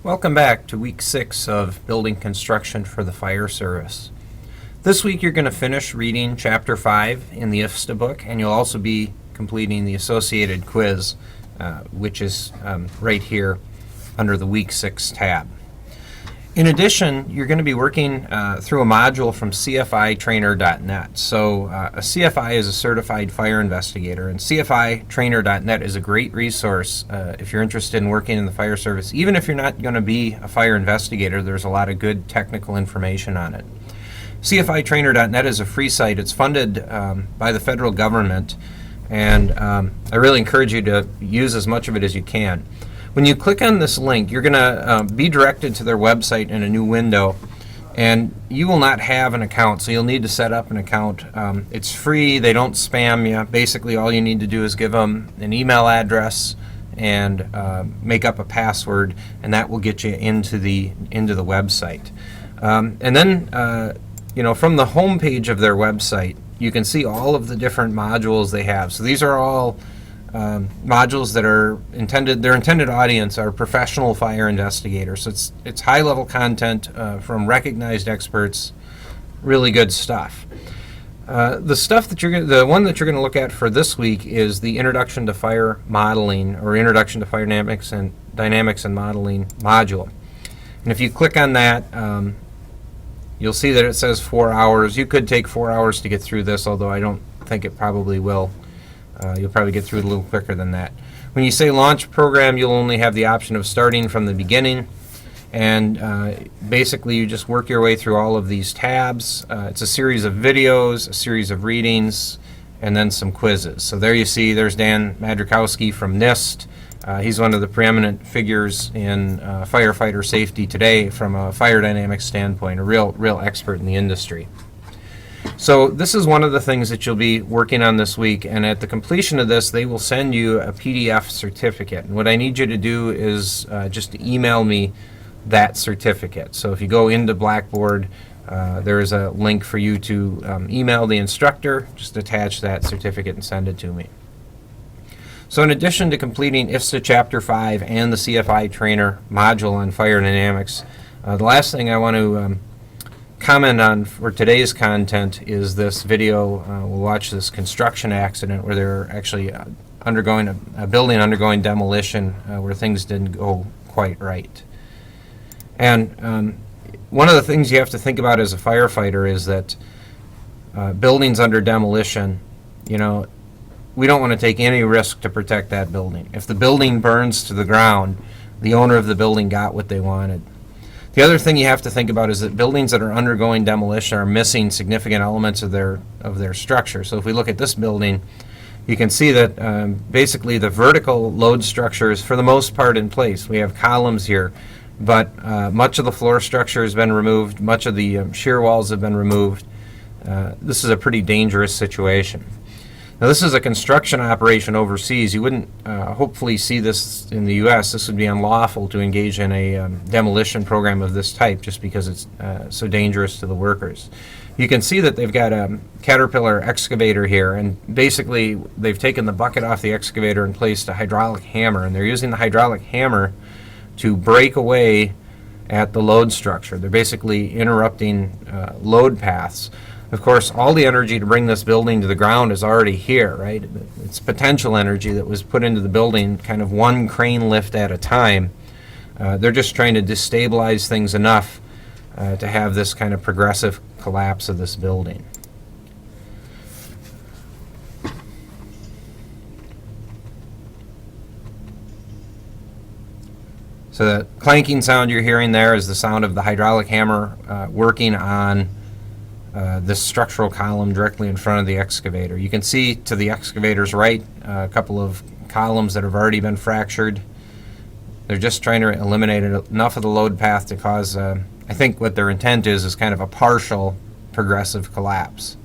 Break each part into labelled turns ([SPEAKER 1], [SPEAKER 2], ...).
[SPEAKER 1] Welcome back to week 6 of building construction for the fire service. This week you're going to finish reading chapter 5 in the IFSTA book, and you'll also be completing the associated quiz, which is right here under the week 6 tab. In addition, you're going to be working through a module from cfitrainer.net. So a CFI is a certified fire investigator, and cfitrainer.net is a great resource if you're interested in working in the fire service. Even if you're not going to be a fire investigator, there's a lot of good technical information on it. cfitrainer.net is a free site. It's funded by the federal government, and I really encourage you to use as much of it as you can. When you click on this link, you're going to be directed to their website in a new window, and you will not have an account, so you'll need to set up an account. It's free. They don't spam you. Basically, all you need to do is give them an email address and make up a password, and that will get you into the website. And then, from the home page of their website, you can see all of the different modules they have. So these are all modules that are their intended audience are professional fire investigators. So it's high-level content from recognized experts, really good stuff. The one that you're going to look at for this week is the Introduction to Fire Modeling, or Introduction to Fire Dynamics and Modeling module. And if you click on that, you'll see that it says 4 hours. You could take 4 hours to get through this, although I don't think it probably will. You'll probably get through it a little quicker than that. When you say launch program, you'll only have the option of starting from the beginning, and basically you just work your way through all of these tabs. It's a series of videos, a series of readings, and then some quizzes. So there you see, there's Dan Madrikowski from NIST. He's one of the preeminent figures in firefighter safety today from a fire dynamics standpoint, a real expert in the industry. So this is one of the things that you'll be working on this week, and at the completion of this, they will send you a PDF certificate. And what I need you to do is just email me that certificate. So if you go into Blackboard, there is a link for you to email the instructor, just attach that certificate and send it to me. So in addition to completing IFSTA Chapter 5 and the CFI Trainer module on fire dynamics, the last thing I want to comment on for today's content is this video. We'll watch this construction accident where they're actually undergoing a building undergoing demolition where things didn't go quite right. And one of the things you have to think about as a firefighter is that buildings under demolition, we don't want to take any risk to protect that building. If the building burns to the ground, the owner of the building got what they wanted. The other thing you have to think about is that buildings that are undergoing demolition are missing significant elements of their structure. So if we look at this building, you can see that basically the vertical load structure is for the most part in place. We have columns here, but much of the floor structure has been removed, much of the shear walls have been removed. This is a pretty dangerous situation. Now, this is a construction operation overseas. You wouldn't hopefully see this in the U.S. This would be unlawful to engage in a demolition program of this type just because it's so dangerous to the workers. You can see that they've got a Caterpillar excavator here, and basically they've taken the bucket off the excavator and placed a hydraulic hammer, and they're using the hydraulic hammer to break away at the load structure. They're basically interrupting load paths. Of course, all the energy to bring this building to the ground is already here, right? It's potential energy that was put into the building kind of one crane lift at a time. They're just trying to destabilize things enough to have this kind of progressive collapse of this building. So the clanking sound you're hearing there is the sound of the hydraulic hammer working on this structural column directly in front of the excavator. You can see to the excavator's right a couple of columns that have already been fractured. They're just trying to eliminate enough of the load path to cause, I think what their intent is kind of a partial progressive collapse.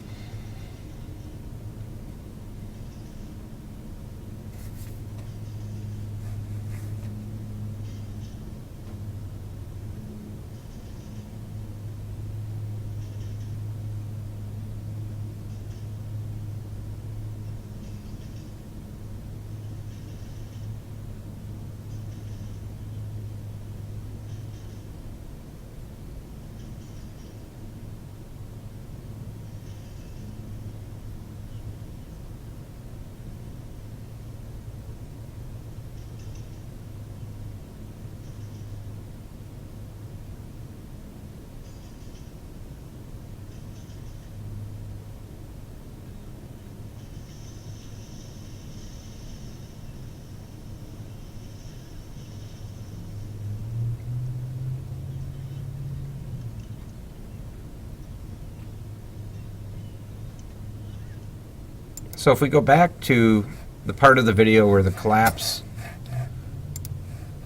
[SPEAKER 1] So if we go back to the part of the video where the collapse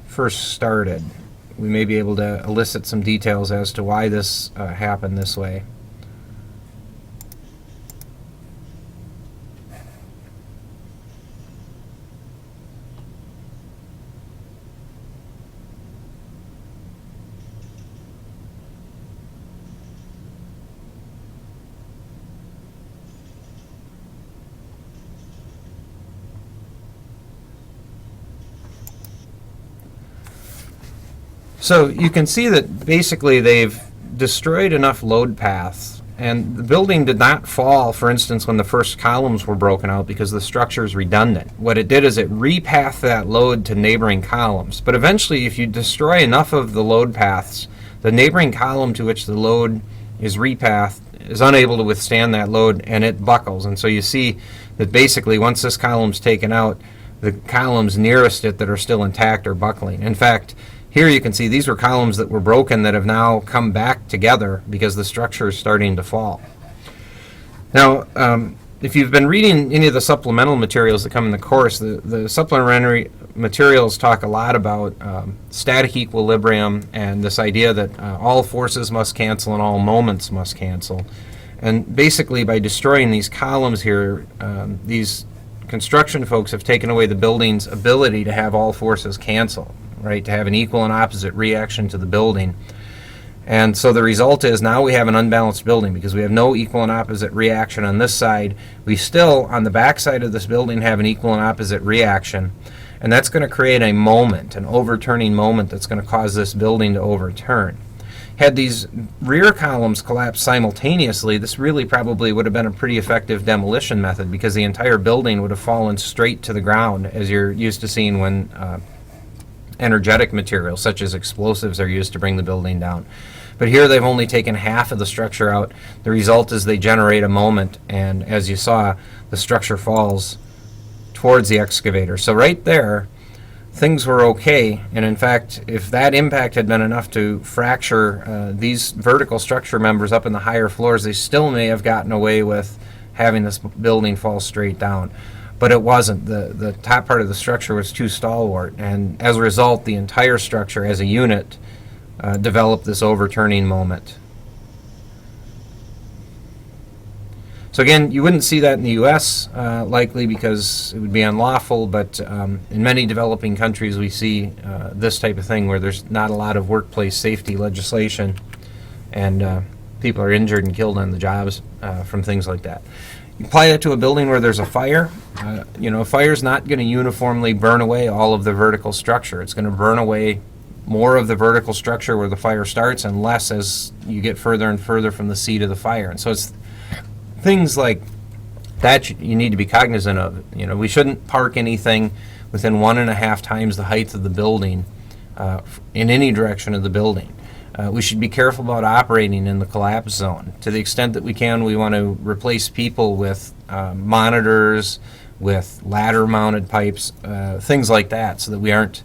[SPEAKER 1] first started, we may be able to elicit some details as to why this happened this way. So you can see that basically they've destroyed enough load paths, and the building did not fall, for instance, when the first columns were broken out, because the structure is redundant. What it did is it repathed that load to neighboring columns. But eventually, if you destroy enough of the load paths, the neighboring column to which the load is repathed is unable to withstand that load, and it buckles. And so you see that basically once this column's taken out, the columns nearest it that are still intact are buckling. In fact, here you can see these were columns that were broken that have now come back together because the structure is starting to fall. Now, if you've been reading any of the supplemental materials that come in the course, the supplementary materials talk a lot about static equilibrium and this idea that all forces must cancel and all moments must cancel. And basically by destroying these columns here, these construction folks have taken away the building's ability to have all forces cancel, right, to have an equal and opposite reaction to the building. And so the result is now we have an unbalanced building because we have no equal and opposite reaction on this side. We still, on the back side of this building, have an equal and opposite reaction. And that's going to create a moment, an overturning moment that's going to cause this building to overturn. Had these rear columns collapsed simultaneously, this really probably would have been a pretty effective demolition method because the entire building would have fallen straight to the ground, as you're used to seeing when energetic materials such as explosives are used to bring the building down. But here they've only taken half of the structure out. The result is they generate a moment, and as you saw, the structure falls towards the excavator. So right there, things were okay, and in fact, if that impact had been enough to fracture these vertical structure members up in the higher floors, they still may have gotten away with having this building fall straight down. But it wasn't. The top part of the structure was too stalwart, and as a result, the entire structure as a unit developed this overturning moment. So again, you wouldn't see that in the U.S. Likely because it would be unlawful, but in many developing countries we see this type of thing where there's not a lot of workplace safety legislation, and people are injured and killed on the jobs from things like that. You apply that to a building where there's a fire. A fire's not going to uniformly burn away all of the vertical structure. It's going to burn away more of the vertical structure where the fire starts and less as you get further and further from the seat of the fire. And so it's things like that you need to be cognizant of. We shouldn't park anything within 1.5 times the height of the building in any direction of the building. We should be careful about operating in the collapse zone. To the extent that we can, we want to replace people with monitors, with ladder-mounted pipes, things like that, so that we aren't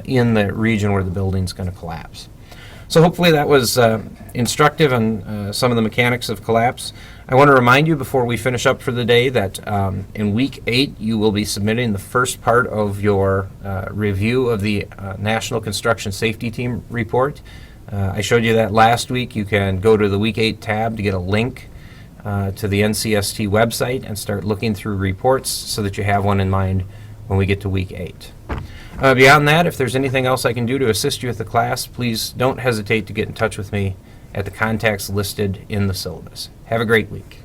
[SPEAKER 1] in the region where the building's going to collapse. So hopefully that was instructive on some of the mechanics of collapse. I want to remind you before we finish up for the day that in week 8 you will be submitting the first part of your review of the National Construction Safety Team report. I showed you that last week. You can go to the Week 8 tab to get a link to the NCST website and start looking through reports so that you have one in mind when we get to Week 8. Beyond that, if there's anything else I can do to assist you with the class, please don't hesitate to get in touch with me at the contacts listed in the syllabus. Have a great week.